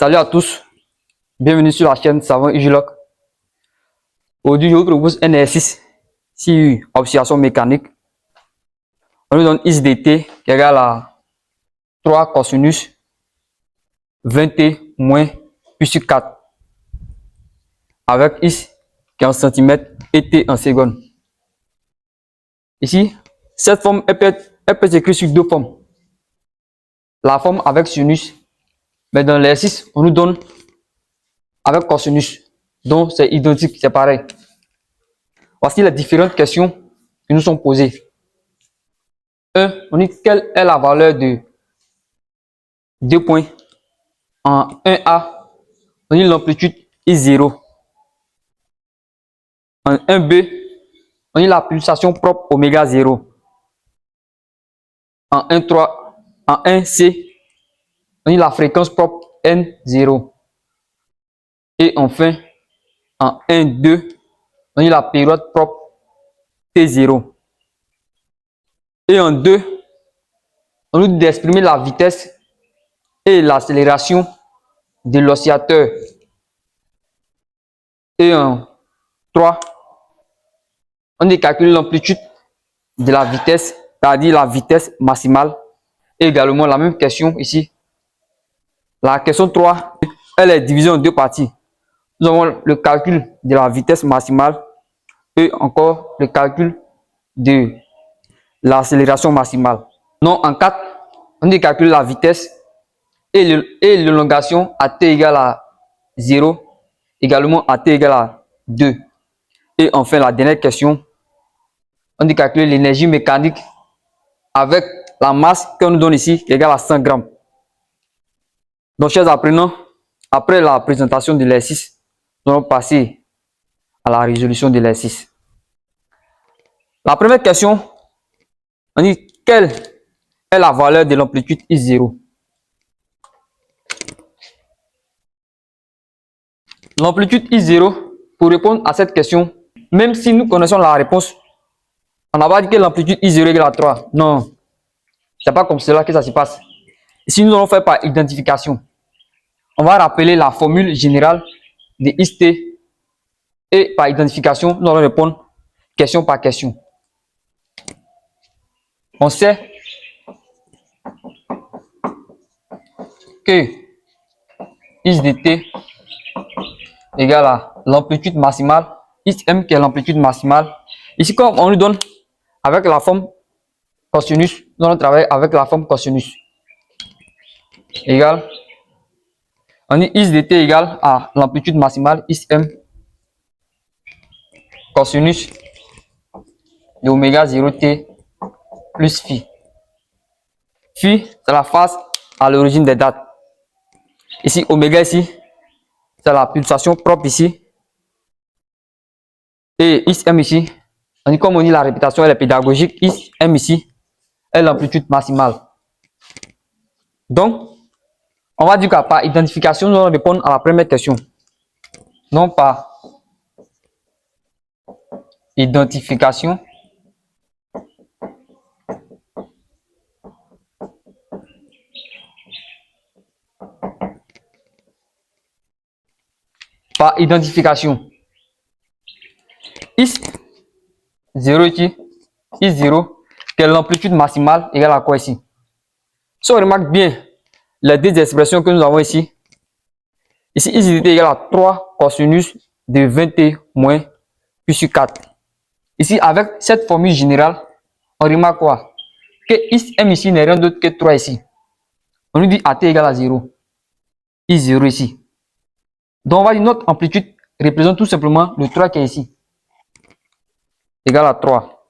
Salut à tous, bienvenue sur la chaîne Savant Ugiloc. Aujourd'hui, je vous propose un exercice sur observation mécanique. On nous donne is dt qui égale à 3 cosinus 20t moins pi sur 4 avec is qui est en centimètres et t en secondes. Ici, cette forme elle peut s'écrire sur deux formes. La forme avec sinus, mais dans l'exercice, on nous donne avec cosinus, donc c'est identique, c'est pareil. Voici les différentes questions qui nous sont posées. 1. On dit quelle est la valeur de 2 points en 1A. On dit l'amplitude est 0. En 1B, on dit la pulsation propre oméga 0. En 1C, on dit la fréquence propre N0. Et enfin, en 1,2, on dit la période propre T0. Et en 2, on nous dit d'exprimer la vitesse et l'accélération de l'oscillateur. Et en 3, on dit calculer l'amplitude de la vitesse, c'est-à-dire la vitesse maximale. Et également la même question ici. La question 3, elle est divisée en deux parties. Nous avons le calcul de la vitesse maximale et encore le calcul de l'accélération maximale. Donc en 4, on dit calculer la vitesse et l'élongation à t égale à 0, également à t égale à 2. Et enfin la dernière question, on dit calculer l'énergie mécanique avec la masse qu'on nous donne ici qui est égale à 100 grammes. Donc chers apprenants, après la présentation de l'exercice, nous allons passer à la résolution de l'exercice. La première question, on dit quelle est la valeur de l'amplitude I0. L'amplitude I0, pour répondre à cette question, même si nous connaissons la réponse, on n'a pas dit que l'amplitude I0 égale à 3. Non, c'est pas comme cela que ça se passe. Ici, nous allons faire par identification. On va rappeler la formule générale de IST et par identification, nous allons répondre question par question. On sait que is dt égale à l'amplitude maximale, ism qui est l'amplitude maximale. Ici, comme on nous donne avec la forme cosinus, nous allons travailler avec la forme cosinus. Égale, on dit is dt égale à l'amplitude maximale, ism cosinus de oméga 0t plus phi. Phi, c'est la phase à l'origine des dates. Ici, oméga ici, c'est la pulsation propre ici. Et ism ici, on dit, comme on dit la répétition elle est pédagogique, ism ici est l'amplitude maximale. Donc, on va dire que par identification, nous allons répondre à la première question. Non par identification. Par identification. Is0 ici, is0, quelle l'amplitude maximale égale à quoi ici? Si on remarque bien les deux expressions que nous avons ici, ici is égale à 3 cosinus de 20t moins pi sur 4. Ici, avec cette formule générale, on remarque quoi? Que ism ici n'est rien d'autre que 3 ici. On nous dit at égale à 0. I0 ici. Donc, on va dire notre amplitude représente tout simplement le 3 qui est ici. Égal à 3.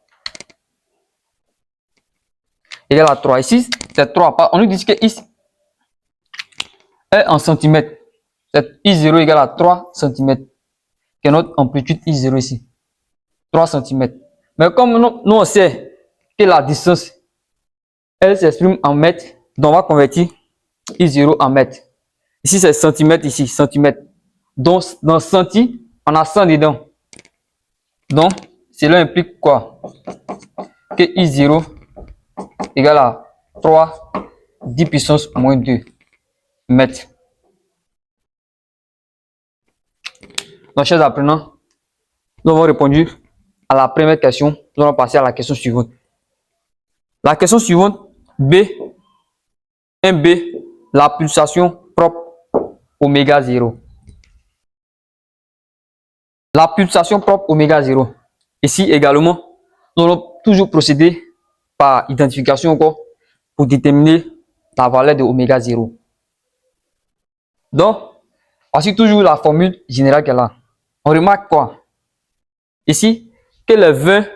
Égal à 3. Ici, c'est 3. On nous dit que is est en centimètres. C'est I0 égale à 3 cm. Qui est notre amplitude I0 ici. 3 cm. Mais comme nous on sait que la distance, elle s'exprime en mètres, donc on va convertir I0 en mètres. Ici, c'est centimètres, ici, centimètres. Donc, dans centi, on a 100 dedans. Donc, cela implique quoi? Que I0 égale à 3, 10 puissance moins 2 mètres. Donc, chers apprenants, nous avons répondu à la première question. Nous allons passer à la question suivante. La question suivante, B, 1B, la pulsation propre oméga 0. La pulsation propre oméga 0. Ici également, nous allons toujours procéder par identification encore pour déterminer la valeur de oméga 0. Donc, voici toujours la formule générale qu'elle a. On remarque quoi? Ici, que le 20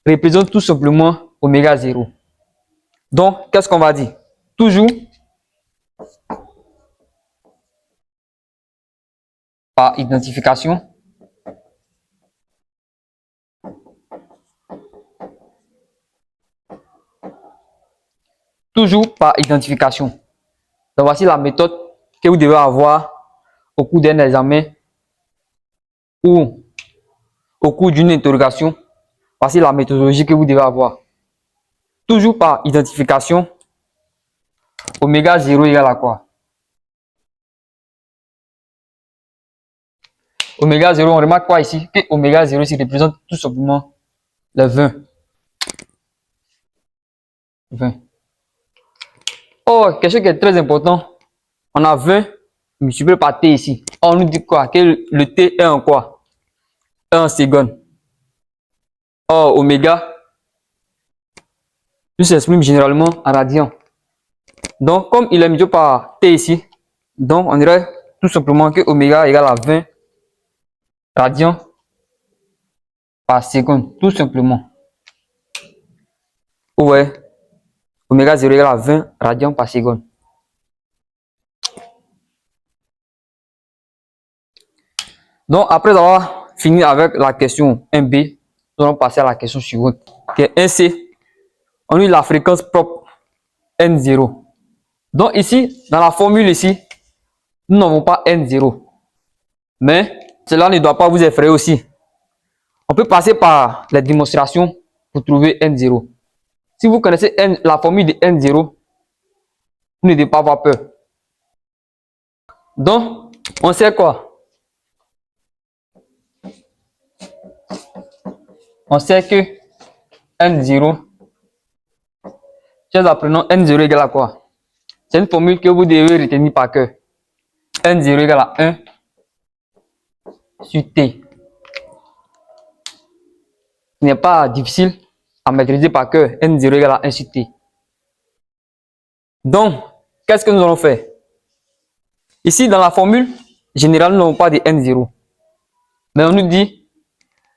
représente tout simplement oméga 0. Donc, qu'est-ce qu'on va dire? Toujours par identification. Toujours par identification. Donc, voici la méthode que vous devez avoir au cours d'un examen ou au cours d'une interrogation. Voici la méthodologie que vous devez avoir. Toujours par identification. Oméga 0 égale à quoi? Oméga 0, on remarque quoi ici? Que oméga 0 ici représente tout simplement le 20. 20. Oh, quelque chose qui est très important. On a 20 multiplié par T ici. On nous dit quoi? Que le T est en quoi? 1 seconde. Or, oméga, tout s'exprime généralement en radian. Donc, comme il est multiplié par T ici, donc on dirait tout simplement que oméga égale à 20 radians par seconde. Tout simplement. Vous voyez? Oméga 0 égale à 20 radians par seconde. Donc, après avoir fini avec la question 1B, nous allons passer à la question suivante, qui est 1C. On a la fréquence propre N0. Donc, ici, dans la formule ici, nous n'avons pas N0. Mais cela ne doit pas vous effrayer aussi. On peut passer par les démonstrations pour trouver N0. Si vous connaissez la formule de N0, vous ne devez pas avoir peur. Donc, on sait quoi? On sait que N0, chers apprenants, N0 égale à quoi? C'est une formule que vous devez retenir par cœur. N0 égale à 1 sur T. Ce n'est pas difficile à maîtriser par cœur. N0 égale à 1 sur T. Donc, qu'est-ce que nous allons faire? Ici, dans la formule générale, nous n'avons pas de N0. Mais on nous dit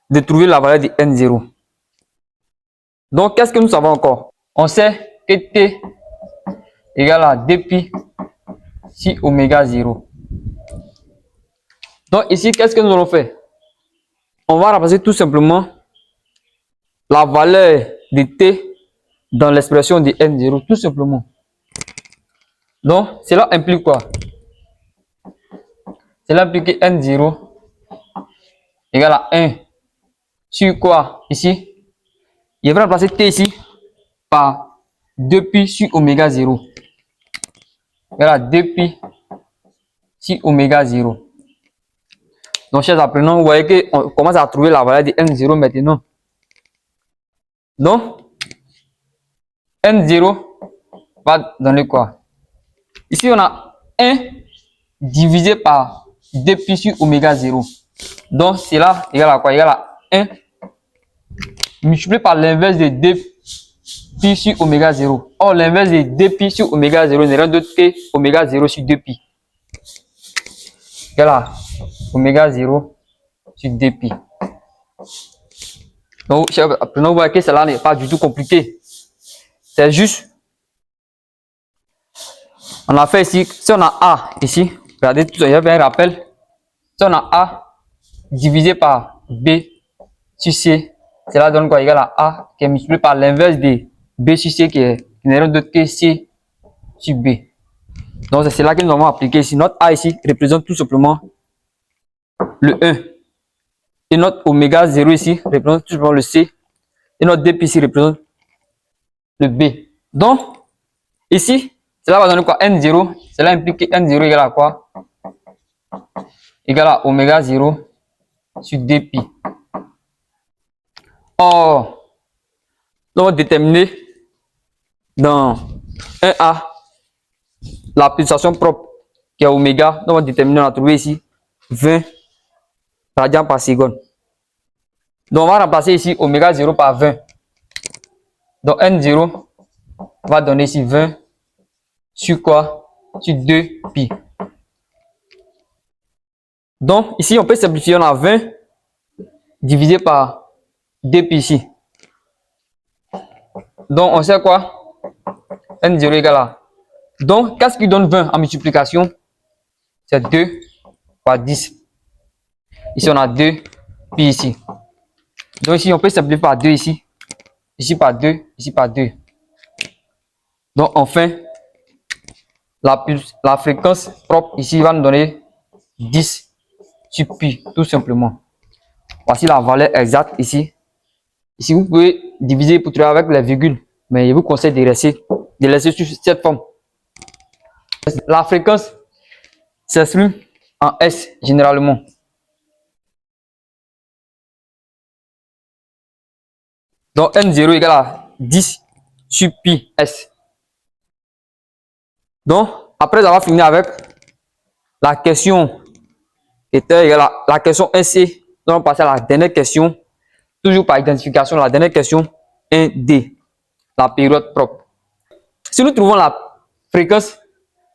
de trouver la valeur de N0. Donc, qu'est-ce que nous savons encore? On sait que T égale à 2pi sur oméga 0. Donc, ici, qu'est-ce que nous allons faire? On va remplacer tout simplement la valeur de T dans l'expression de N0, tout simplement. Donc, cela implique quoi? Cela implique que N0 égale à 1 sur quoi? Ici, il va remplacer T ici par 2pi sur oméga 0. Égale à 2pi sur oméga 0. Donc, chers apprenants, vous voyez qu'on commence à trouver la valeur de N0 maintenant. Donc, N0 va donner quoi? Ici, on a 1 divisé par 2pi sur oméga 0. Donc, cela égale à quoi? Égale à 1 multiplié par l'inverse de 2pi sur oméga 0. Or, l'inverse de 2pi sur oméga 0 n'est rien d'autre que oméga 0 sur 2pi. Égale à oméga 0 sur 2pi. Donc, apprenons, vous voyez que cela n'est pas du tout compliqué. C'est juste, on a fait ici, si on a A ici, regardez, tout ça, il y avait un rappel. Si on a A divisé par B sur C, cela donne quoi? Égal à A qui est multiplié par l'inverse de B sur C qui n'est rien d'autre que C sur B. Donc, c'est cela que nous avons appliqué ici. Notre A ici représente tout simplement le 1. Et notre oméga 0 ici représente tout simplement le C. Et notre DP ici représente le B. Donc, ici, cela va donner quoi? N0. Cela implique que N0 égale à quoi? Égal à oméga 0 sur 2pi. Or, nous allons déterminer dans 1A la pulsation propre qui est oméga. Nous allons déterminer, on a trouvé ici 20 radians par seconde. Donc, on va remplacer ici oméga 0 par 20. Donc, N0 va donner ici 20 sur quoi? Sur 2pi. Donc, ici, on peut simplifier. On a 20 divisé par 2pi ici. Donc, on sait quoi? N0 égale à. Donc, qu'est-ce qui donne 20 en multiplication? C'est 2 par 10. Ici, on a 2 pi ici. Donc, ici, on peut simplifier par 2 ici. Ici par 2, ici par 2. Donc, enfin, la fréquence propre ici va nous donner 10 sur pi, tout simplement. Voici la valeur exacte ici. Ici, vous pouvez diviser pour trouver avec les virgules, mais je vous conseille de laisser sur cette forme. La fréquence s'exprime en S généralement. Donc, N0 égale à 10 sur pi S. Donc, après avoir fini avec la question qui était égale à la question 1C, nous allons passer à la dernière question, toujours par identification, la dernière question 1D, la période propre. Si nous trouvons la fréquence,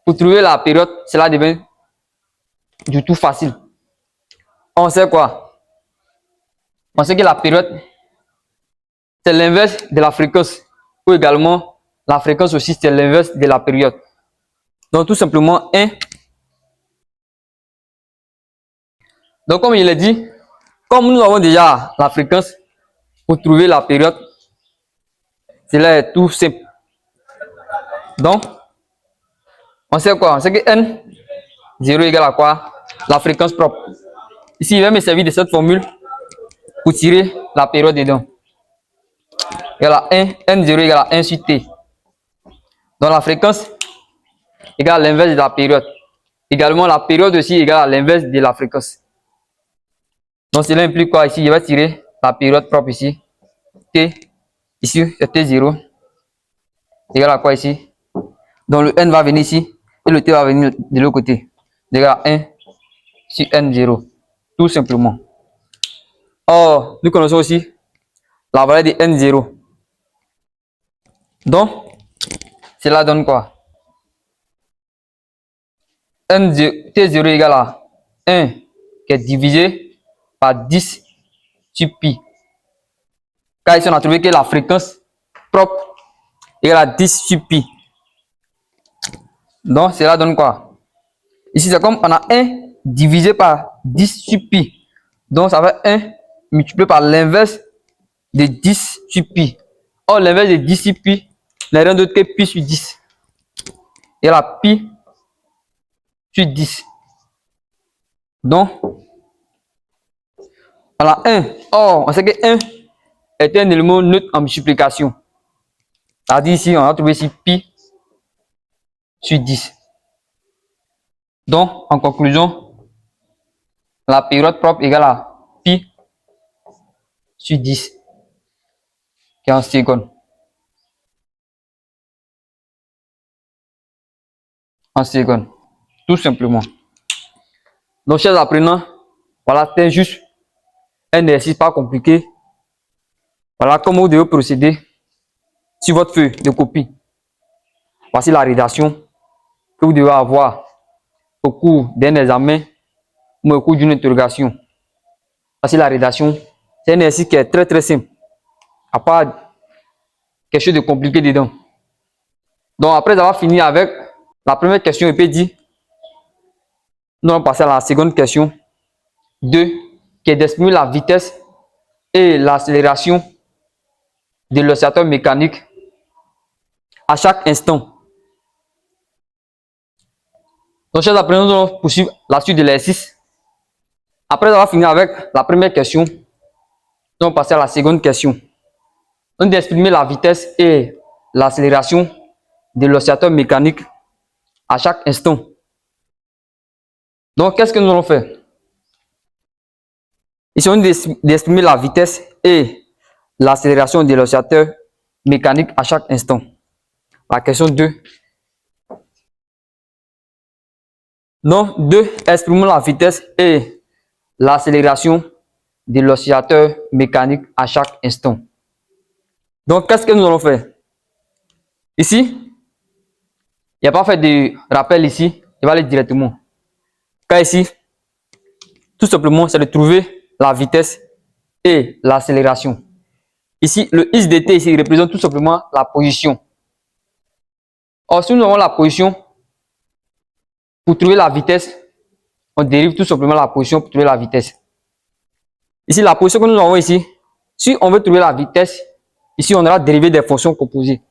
pour trouver la période, cela devient du tout facile. On sait quoi? On sait que la période, c'est l'inverse de la fréquence, ou également la fréquence aussi, c'est l'inverse de la période. Donc, tout simplement, 1. Donc, comme il est dit, comme nous avons déjà la fréquence, pour trouver la période, cela est tout simple. Donc, on sait quoi? On sait que N0 égale à quoi? La fréquence propre. Ici, il va me servir de cette formule pour tirer la période dedans. Égale à 1, N0 égale à 1 sur T. Donc, la fréquence égale à l'inverse de la période. Également, la période aussi égale à l'inverse de la fréquence. Donc, cela implique quoi ici? Je vais tirer la période propre ici. T, ici, c'est T0. Égale à quoi ici? Donc, le N va venir ici et le T va venir de l'autre côté. Égale à 1 sur N0. Tout simplement. Or, nous connaissons aussi la valeur de N0. Donc, cela donne quoi? T0 égale à 1 qui est divisé par 10 sur pi. Car ici, on a trouvé que la fréquence propre égale à 10 sur pi. Donc, cela donne quoi? Ici, c'est comme on a 1 divisé par 10 sur pi. Donc, ça fait 1 multiplié par l'inverse de 10 sur pi. Or, l'inverse de 10 sur pi n'est rien d'autre que pi sur 10. Et la pi sur 10. Donc, on a 1. Or, on sait que 1 est un élément neutre en multiplication. C'est-à-dire ici, on a trouvé ici pi sur 10. Donc, en conclusion, la période propre égale à pi sur 10, qui est en secondes. En secondes, tout simplement. Donc, chers apprenants, voilà, c'est juste un exercice pas compliqué. Voilà comment vous devez procéder sur votre feuille de copie. Voici la rédaction que vous devez avoir au cours d'un examen ou au cours d'une interrogation. Voici la rédaction. C'est un exercice qui est très très simple. À part quelque chose de compliqué dedans. Donc, après avoir fini avec la première question, il peut dire, nous allons passer à la seconde question. 2, qui est d'exprimer la vitesse et l'accélération de l'oscillateur mécanique à chaque instant. Donc, chers apprenants, nous allons poursuivre la suite de l'exercice. Après avoir fini avec la première question, nous allons passer à la seconde question. Donc, d'exprimer la vitesse et l'accélération de l'oscillateur mécanique à chaque instant. Donc, qu'est-ce que nous allons faire? Ici, on dit d'estimer la vitesse et l'accélération de l'oscillateur mécanique à chaque instant. La question 2. Donc, 2. Exprimons la vitesse et l'accélération de l'oscillateur mécanique à chaque instant. Donc, qu'est-ce que nous allons faire? Ici, il n'y a pas fait de rappel ici. Il va aller directement. Car ici, tout simplement, c'est de trouver la vitesse et l'accélération. Ici, le X de t ici représente tout simplement la position. Or, si nous avons la position, pour trouver la vitesse, on dérive tout simplement la position pour trouver la vitesse. Ici, la position que nous avons ici, si on veut trouver la vitesse, ici, on aura dérivé des fonctions composées.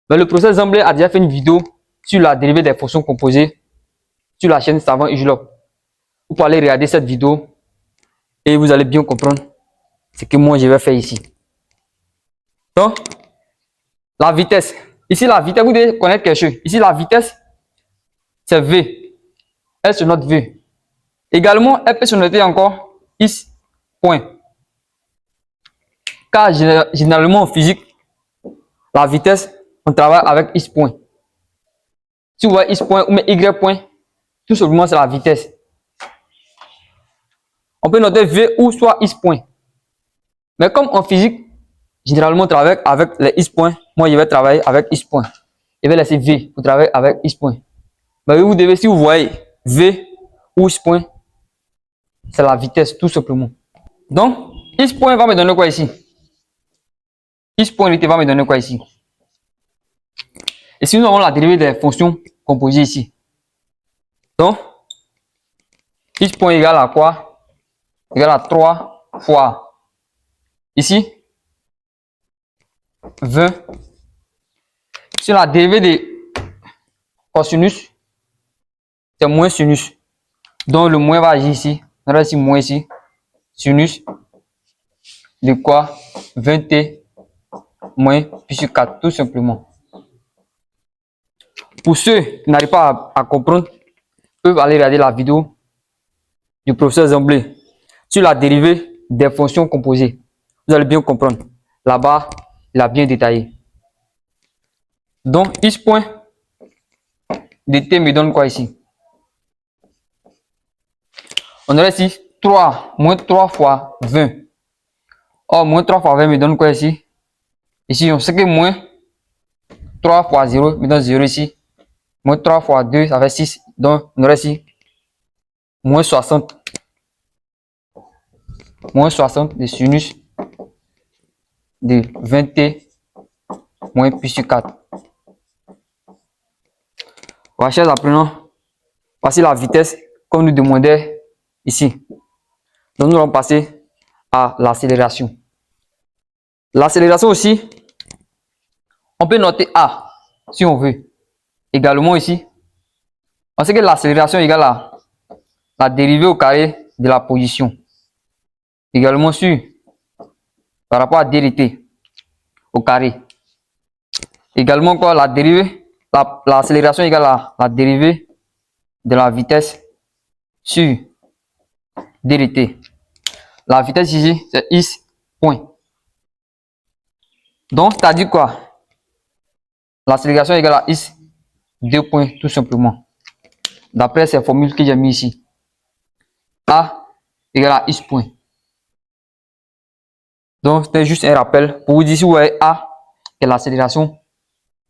Mais le professeur Zamblé a déjà fait une vidéo sur la dérivée des fonctions composées sur la chaîne Savant Ujlop. Vous pouvez aller regarder cette vidéo et vous allez bien comprendre ce que moi je vais faire ici. Donc, la vitesse. Ici, la vitesse, vous devez connaître quelque chose. Ici, la vitesse, c'est V. Elle se note V. Également, elle peut se noter encore X point. Car généralement en physique, la vitesse, on travaille avec X point. Si vous voyez X point ou Y point, tout simplement c'est la vitesse. On peut noter V ou soit X point. Mais comme en physique, généralement on travaille avec les X points, moi je vais travailler avec X point. Je vais laisser V pour travailler avec X point. Mais vous devez, si vous voyez V ou X point, c'est la vitesse tout simplement. Donc, X point va me donner quoi ici? X point va me donner quoi ici? Et si nous avons la dérivée des fonctions composées ici. Donc, X point égale à quoi? Égale à 3 fois ici 20 sur la dérivée de cosinus, c'est moins sinus. Donc le moins va agir ici. On aura ici moins ici. Sinus de quoi? 20t moins pi sur 4, tout simplement. Pour ceux qui n'arrivent pas à comprendre, peuvent aller regarder la vidéo du professeur Zamblé sur la dérivée des fonctions composées. Vous allez bien comprendre. Là-bas, il a bien détaillé. Donc, X point de t me donne quoi ici? On aurait ici 3, moins 3 fois 20. Or, moins 3 fois 20 me donne quoi ici? Ici, on sait que moins 3 fois 0 me donne 0 ici. Moins 3 fois 2, ça fait 6. Donc, on aurait ici moins 60. Moins 60 de sinus de 20t moins pi sur 4. Voilà, chers apprenants, voici la vitesse comme nous demandait ici. Donc, nous allons passer à l'accélération. L'accélération aussi, on peut noter A si on veut. Également ici, on sait que l'accélération égale à la dérivée au carré de la position. Également sur par rapport à ddt au carré. Également quoi, la dérivée, l'accélération égale à la dérivée de la vitesse sur ddt. La vitesse ici, c'est x point. Donc, c'est-à-dire quoi? L'accélération égale à x 2 points, tout simplement. D'après ces formules que j'ai mis ici. A égale à x point. Donc, c'était juste un rappel pour vous dire si vous voyez A et l'accélération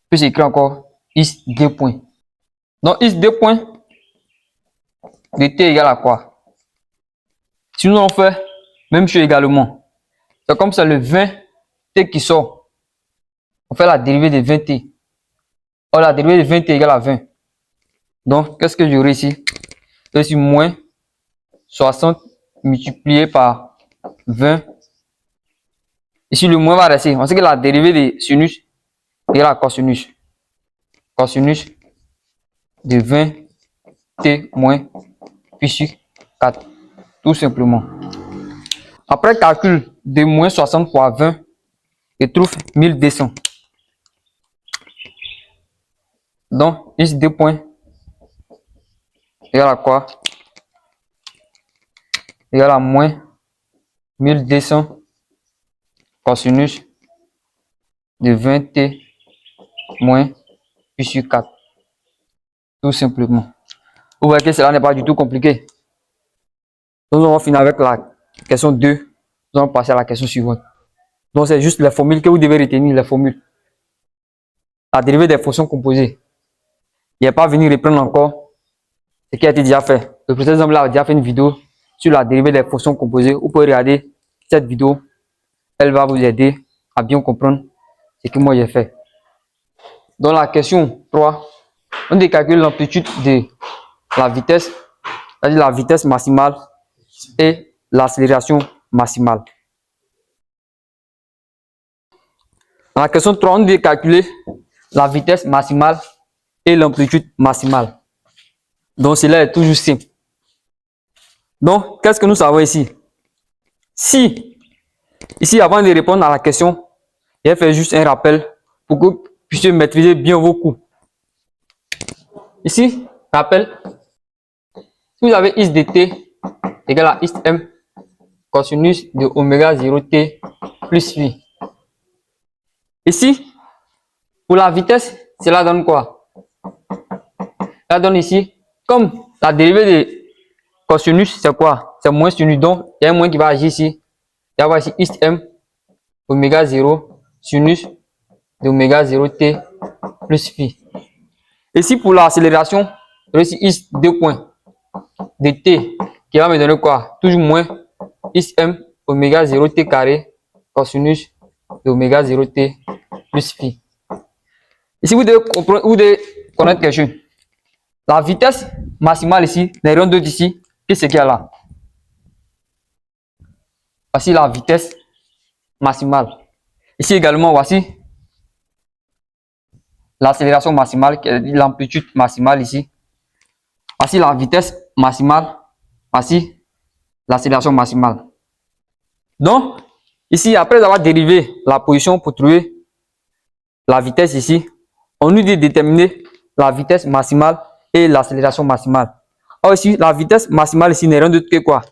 peut s'écrire encore x 2 points. Donc, x 2 points de t égale à quoi? Si nous allons faire même chose également, c'est comme ça le 20t qui sort. On fait la dérivée de 20t. Or, la dérivée de 20t égale à 20. Donc, qu'est-ce que j'aurai ici? Ici, moins 60 multiplié par 20. Ici, le moins va rester. On sait que la dérivée de sinus égale à cosinus. Cosinus de 20t moins pi sur 4. Tout simplement. Après calcul de moins 60 fois 20, je trouve 1200. Donc, x 2 points égale à quoi? Égale à moins 1200 cosinus de 20t moins pi sur 4. Tout simplement. Vous voyez que cela n'est pas du tout compliqué. Donc, on va finir avec la question 2. Nous allons passer à la question suivante. Donc, c'est juste les formules que vous devez retenir, les formules. La dérivée des fonctions composées. Il n'est pas venu reprendre encore ce qui a été déjà fait. Le professeur Zambla a déjà fait une vidéo sur la dérivée des fonctions composées. Vous pouvez regarder cette vidéo. Elle va vous aider à bien comprendre ce que moi j'ai fait. Dans la question 3, on décalcule l'amplitude de la vitesse, c'est-à-dire la vitesse maximale et l'accélération maximale. Dans la question 3, on doit calculer la vitesse maximale et l'amplitude maximale. Donc, cela est toujours simple. Donc, qu'est-ce que nous savons ici? Si, ici, avant de répondre à la question, je vais faire juste un rappel pour que vous puissiez maîtriser bien vos cours. Ici, rappel, si vous avez is de t égale à is m cosinus de oméga 0t plus phi. Ici, pour la vitesse, cela donne quoi? Cela donne ici, comme la dérivée de cosinus, c'est quoi? C'est moins sinus, donc il y a un moins qui va agir ici. Il va ici is m oméga 0 sinus de oméga 0t plus phi. Ici, pour l'accélération, ici is 2 points de t qui va me donner quoi? Toujours moins is m oméga 0t carré cosinus de oméga 0t plus phi. Ici, vous devez comprendre, vous devez connaître quelque chose. La vitesse maximale ici n'est rien d'autre ici que ce qu'il y a là. Voici la vitesse maximale. Ici également, voici l'accélération maximale, qui est l'amplitude maximale ici. Voici la vitesse maximale. Voici l'accélération maximale. Donc, ici, après avoir dérivé la position pour trouver la vitesse ici, on nous dit de déterminer la vitesse maximale et l'accélération maximale. Or ici, la vitesse maximale ici n'est rien d'autre que quoi?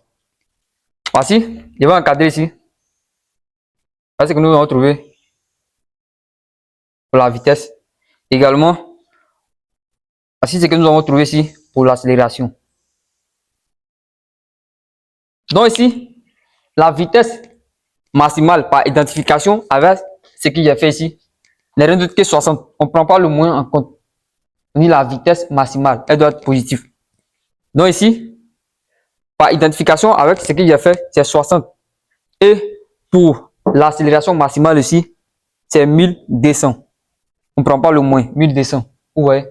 Voici, je vais encadrer ici. Voici ce que nous allons trouver pour la vitesse. Également, voici ce que nous allons trouver ici pour l'accélération. Donc ici, la vitesse maximale par identification avec ce que j'ai fait ici n'est rien d'autre que 60. On ne prend pas le moins en compte. On dit la vitesse maximale, elle doit être positive. Donc ici, par identification avec ce que j'ai fait, c'est 60. Et pour l'accélération maximale ici, c'est 1200. On ne prend pas le moins, 1200. Vous voyez?